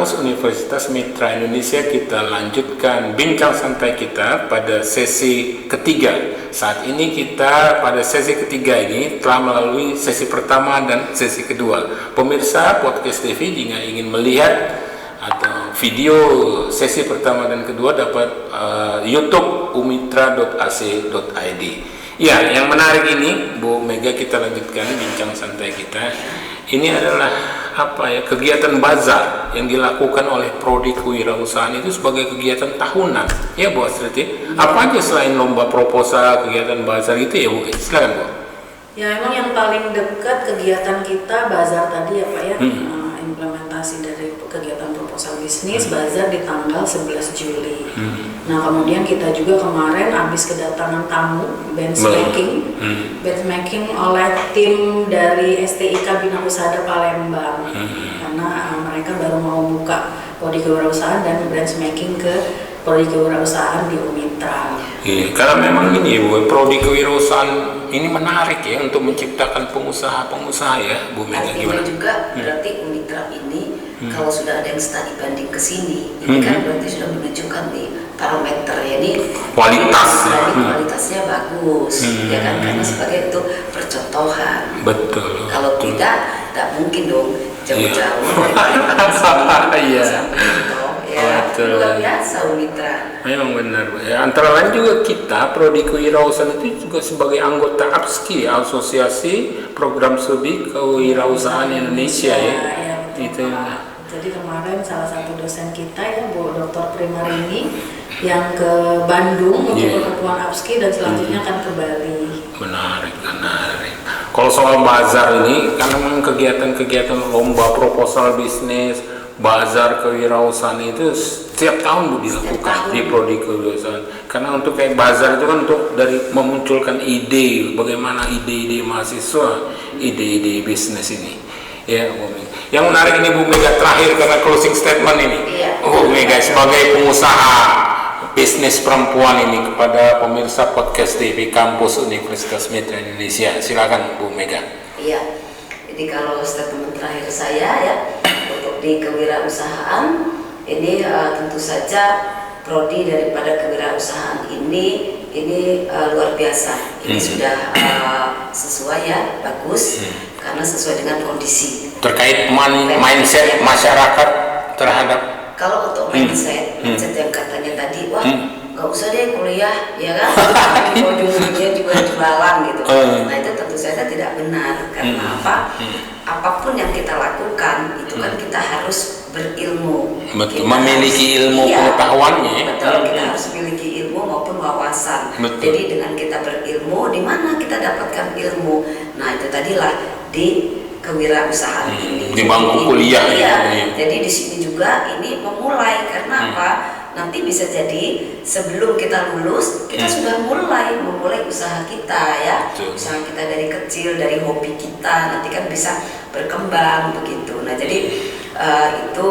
Kampus Universitas Mitra Indonesia, kita lanjutkan bincang santai kita pada sesi ketiga. Saat ini kita pada sesi ketiga ini telah melalui sesi pertama dan sesi kedua. Pemirsa Podcast TV jika ingin melihat atau video sesi pertama dan kedua dapat YouTube umitra.ac.id. Ya, yang menarik ini Bu Mega, kita lanjutkan bincang santai kita. Ini adalah kegiatan bazar yang dilakukan oleh Prodi Kewirausahaan itu sebagai kegiatan tahunan, ya Bu Astrid. Apa aja selain lomba proposal, kegiatan bazar itu ya Bu? Silakan Bu. Ya, emang yang paling dekat kegiatan kita bazar tadi ya Pak ya. Implementasi dari kegiatan proposal bisnis bazar di tanggal 11 Juli. Nah, kemudian kita juga kemarin habis kedatangan tamu benchmarking oleh tim dari STIK Bina Husada Palembang. Karena mereka baru mau buka prodi kewirausahaan dan benchmarking ke prodi kewirausahaan di Umitra. Iya, karena memang ini Bu, prodi kewirausahaan ini menarik ya untuk menciptakan pengusaha-pengusaha ya Bu Mega. Artinya juga berarti Umitra ini kalau sudah ada yang studi banding ke sini, ini kan berarti sudah menunjukkan nih parameter ya, ini kualitasnya bagus, ya kan, karena sebagai itu percontohan. Betul. Kalau tidak mungkin dong jauh-jauh dari ya, luar biasa Umitra. Memang benar Bu. Ya, antara lain juga kita Prodi Kewirausahaan itu juga sebagai anggota APSKI, Asosiasi Program Studi Kewirausahaan Indonesia ya. Itu. Jadi kemarin salah satu dosen kita ya Bu Dr. Primarini yang ke Bandung untuk pertemuan APSKI dan selanjutnya akan ke Bali. Menarik. Kalau soal bazar ini, karena memang kegiatan-kegiatan lomba proposal bisnis, bazar kewirausahaan itu setiap tahun Bu dilakukan di Prodi Kewirausahaan. Karena untuk kayak bazar itu kan untuk dari memunculkan ide, bagaimana ide-ide mahasiswa, ide-ide bisnis ini. Ya, Bu Mega. Yang menarik ini Bu Mega terakhir karena closing statement ini. Bu Mega sebagai pengusaha bisnis perempuan ini kepada pemirsa Podcast TV Kampus Universitas Mitra Indonesia. Silakan Bu Mega. Iya. Jadi kalau statement terakhir saya ya untuk di kewirausahaan ini tentu saja prodi daripada kewirausahaan ini luar biasa. Ini sudah sesuai ya, bagus karena sesuai dengan kondisi. Terkait mindset masyarakat terhadap kalau untuk mindset yang katanya tadi, wah nggak usah deh kuliah, ya kan? Ujung-ujungnya juga jualan gitu. Nah itu tentu saja tidak benar. Karena apa? Apapun yang kita lakukan itu kan kita harus berilmu. Betul. Memiliki ilmu pengetahuannya. Betul. Kita harus memiliki ilmu maupun wawasan. Betul. Jadi dengan kita berilmu, di mana kita dapatkan ilmu? Nah itu tadilah di kewirausahaan ini. Di bangku kuliah ya. Jadi di sini juga ini memulai karena apa? Nanti bisa jadi sebelum kita lulus kita sudah memulai usaha kita ya. Usaha kita dari kecil, dari hobi kita nanti kan bisa berkembang begitu. Nah jadi itu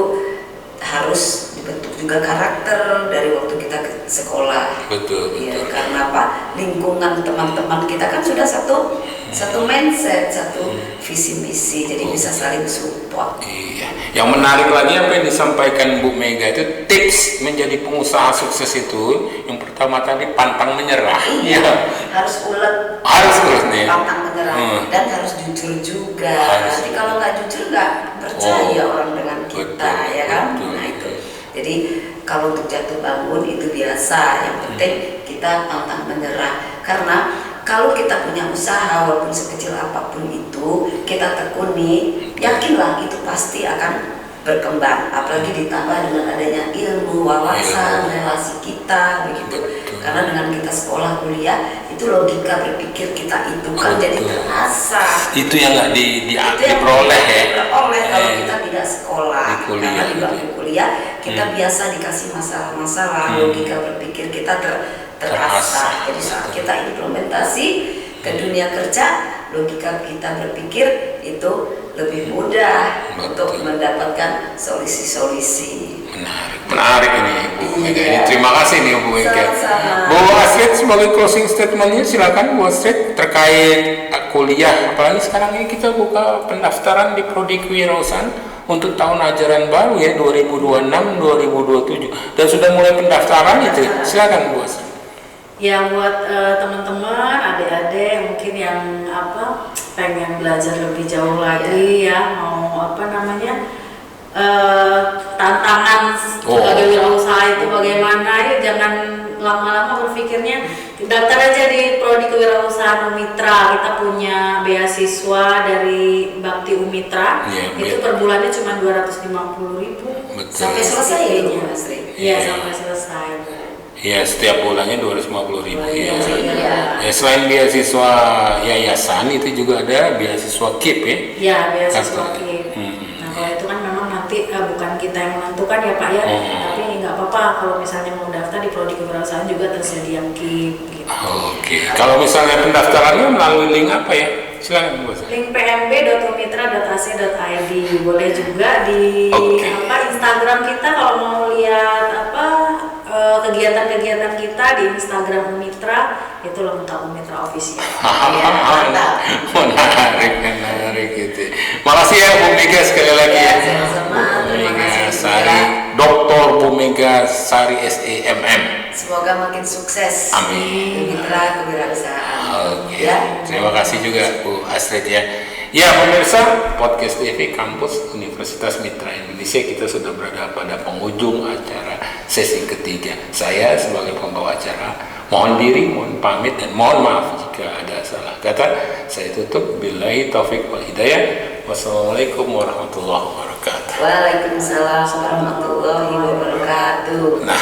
harus dibentuk juga karakter dari waktu kita ke sekolah. Betul. Ya, karena apa? Lingkungan teman-teman kita kan sudah satu mindset, satu visi misi, jadi bisa saling support. Iya. Yang menarik lagi apa yang disampaikan Bu Mega itu tips menjadi pengusaha sukses itu yang pertama tadi pantang menyerah. Iya. Harus ulet. Nih. Pantang menyerah dan harus jujur juga. Nanti kalau nggak jujur nggak percaya orang dengan kita, ya kan? Nah itu. Jadi kalau untuk jatuh bangun itu biasa. Yang penting kita pantang menyerah karena kalau kita punya usaha walaupun sekecil apapun itu kita tekuni, yakinlah itu pasti akan berkembang. Apalagi ditambah dengan adanya ilmu, wawasan, relasi kita begitu. Karena dengan kita sekolah kuliah itu logika berpikir kita itu kan jadi terasa. Itu yang nggak diperoleh ya. Diperoleh kalau kita tidak sekolah. Karena di bangku kuliah kita biasa dikasih masalah-masalah, logika berpikir kita terasa. Jadi saat kita implementasi ke dunia kerja, logika kita berpikir itu lebih mudah untuk mendapatkan solusi-solusi. Menarik ini Bu Mega. Ini terima kasih nih Bu Mega. Bu Astrid sebagai closing statementnya silakan Bu Astrid terkait kuliah. Apalagi sekarang ini kita buka pendaftaran di Prodi Kewirausahaan untuk tahun ajaran baru ya 2026-2027 dan sudah mulai pendaftaran itu. Silakan Bu Asri. Ya buat teman-teman, adik-adik mungkin yang pengen belajar lebih jauh lagi ya, mau tantangan sebagai wirausaha itu bagaimana, ya jangan lama-lama berpikirnya, daftar aja di Prodi Kewirausahaan Umitra. Kita punya beasiswa dari Bakti Umitra, itu per bulannya cuma 250.000 sampai selesai ya Bu Asri? Iya, sampai selesai. Ya, setiap bulannya 250.000 ya. Ya, selain beasiswa yayasan itu juga ada beasiswa KIP ya. Iya, beasiswa KIP. Nah, kalau itu kan memang nanti bukan kita yang menentukan ya Pak ya, tapi nggak apa-apa kalau misalnya mau daftar di Prodi Kewirausahaan juga tersedia KIP gitu. Oke. Kalau misalnya pendaftarannya melalui link apa ya? Silakan Bu. Link pmb.umitra.ac.id. Boleh juga di Instagram kita kalau mau lihat kegiatan-kegiatan kita di Instagram Umitra, itu lengkap Umitra Official. Menarik gitu. Makasih ya Bu Mega sekali lagi ya. Bu Mega Sari, Dr. Bu Mega Sari SEMM. Semoga makin sukses. Amin. Mitra Kewirausahaan. Oke. Terima kasih juga Bu Astrid ya. Ya pemirsa Podcast TV Kampus Universitas Mitra Indonesia, kita sudah berada pada penghujung acara sesi ketiga. Saya sebagai pembawa acara mohon diri, mohon pamit dan mohon maaf jika ada salah kata. Saya tutup billahi taufik wal hidayah. Wassalamualaikum warahmatullahi wabarakatuh. Waalaikumsalam warahmatullahi wabarakatuh. Nah,